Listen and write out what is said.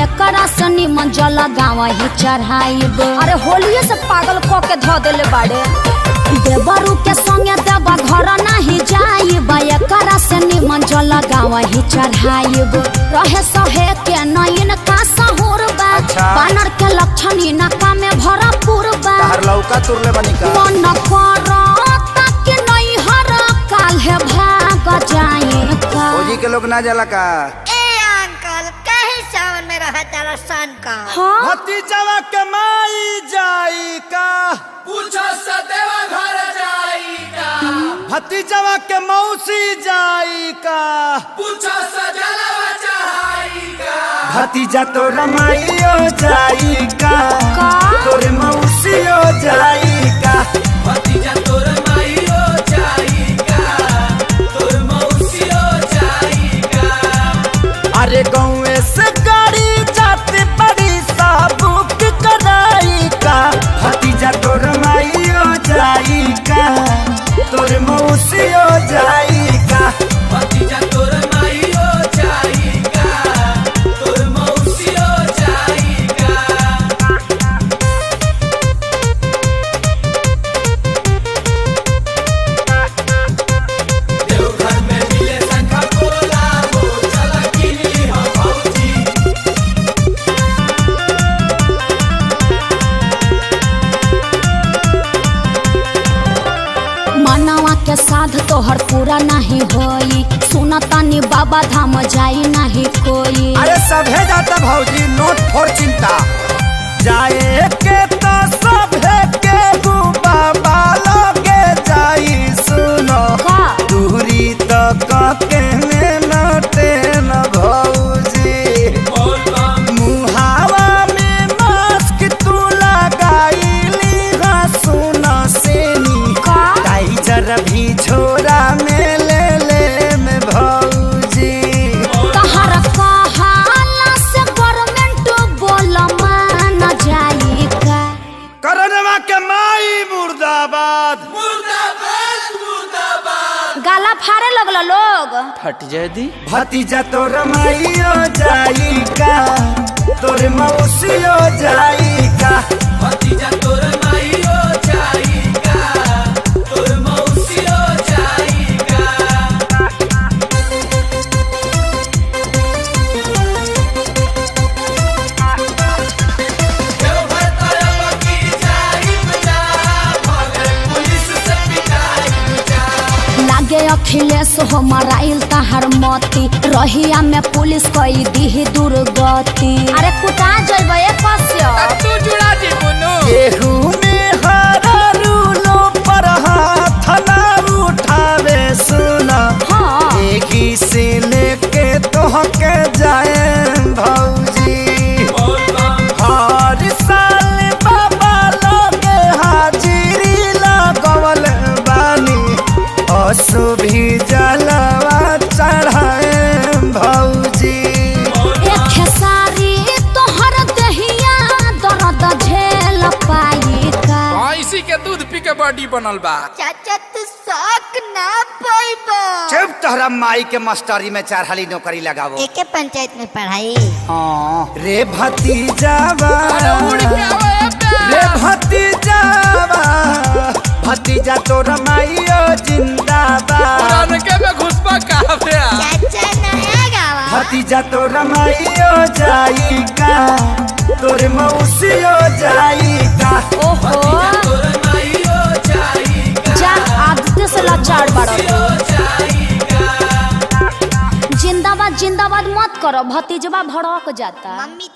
एकरा से निमन जल गाँव ही चढ़ाइब। अरे होलिये से पागल क के धो देले बाड़े। देवरू के संगे देवा घर नहीं जाइब, एकरा से निमन जल गाँव ही चढ़ाइब। रहे सहे के नयन का सहूर बा, बानर के लक्षण इनका में भरपूर बा। लौका तुरले बनी का मन करता कि नहीं हर काल है भाग जाए का। फौजी के लोग ना जाला का। सावन में रहा तारा सन का। हाँ? भतीजवा के माई जाई का, पूछो सदेवा घर जाई का। भतीजवा के मौसी जाई का, पूछो सजलवा चढ़ाई का। भतीजा तो रमाइयो जाई का, तोरे मौसियो जाई का। भतीजा तोर माईयो जाई का, तोर मौसियो जाई का। अरे गाँव से गाड़ी जाती बड़ी सा बुक कराई का, भतीजा तोर माइयो जाई का, तोर मौसियो जाई का। भतीजा तोर माईयो जाई का, तोर मौसियो जाई का। देवघर में मिले शंखा पोला हो, चला किनी हो भौजी। मनवा के साध तोहर पूरा नहीं होई, सुनतानी बाबा धाम जाई नहीं कोई। अरे सभे जाता भौजी, नोट फोर चिंता। जाए के तो सभे के बाबा लगे जाई, सुनो का? दूरी तो के नोटे न भौजी। बोल बम मुहावा में मास्क तू लगाईली, हाँ सुनो सेनी का? टाइजर भी झोरा में ले में भौजी। तहर कहाला से गवर्नमेंट बोल मान जाई का। करनवा के माई मुर्दाबाद। मुर्दाबाद मुर्दाबाद। गाला फाड़े लगल लोग। फट जाए दी भतीजा तो रमाइयो जाई का, तोरे मौसियो जाई का। भतीजा तोर माईयो जाई का, तोर मौसियो जाई का। देवघर तरफ की जाई बजा, भागे पुलिस से पिटाई बजा। लागे अखिलेश हो मराइल तहर मती, रहिया में पुलिस कई दी दुर्गति। अरे कुटा जइबे कस्य तू जुड़ा जी बुनु। केहू में हरा रूलो पर हाथ ना उठावे, सुना हाँ। एक ही से लेके तोहके जाए भौजी। बोल बम हर साल बाबा लोगे हाजिरी लगवल बानी, असु भी जलवा चढ़ाए भौजी। एक खेसारी तोहर दहिया दर्द झेल पाई का। इसी के दूध पी के बॉडी बनल बा। चाचा तू शौक ना पाइबा। चुप, तोहरा माई के मास्टरी में 4 हाली नौकरी लगावो। एके पंचायत में पढ़ाई। हाँ रे भतीजावा, उड़ के आवे रे भतीजावा, भतीजा तो रमाइयो जिंदाबाद। पुरान के में घुसपा काफे। चाचा नया गावा। भतीजा तो रमाइयो जाई का, तोरे मौसियो जाई का। ओहो तोर माईयो जाई का, जा आदित्य से लाचार बाड़ो। जाई का। जिंदाबाद जिंदाबाद मत करो, भतीजवा भड़क जाता। मम्मी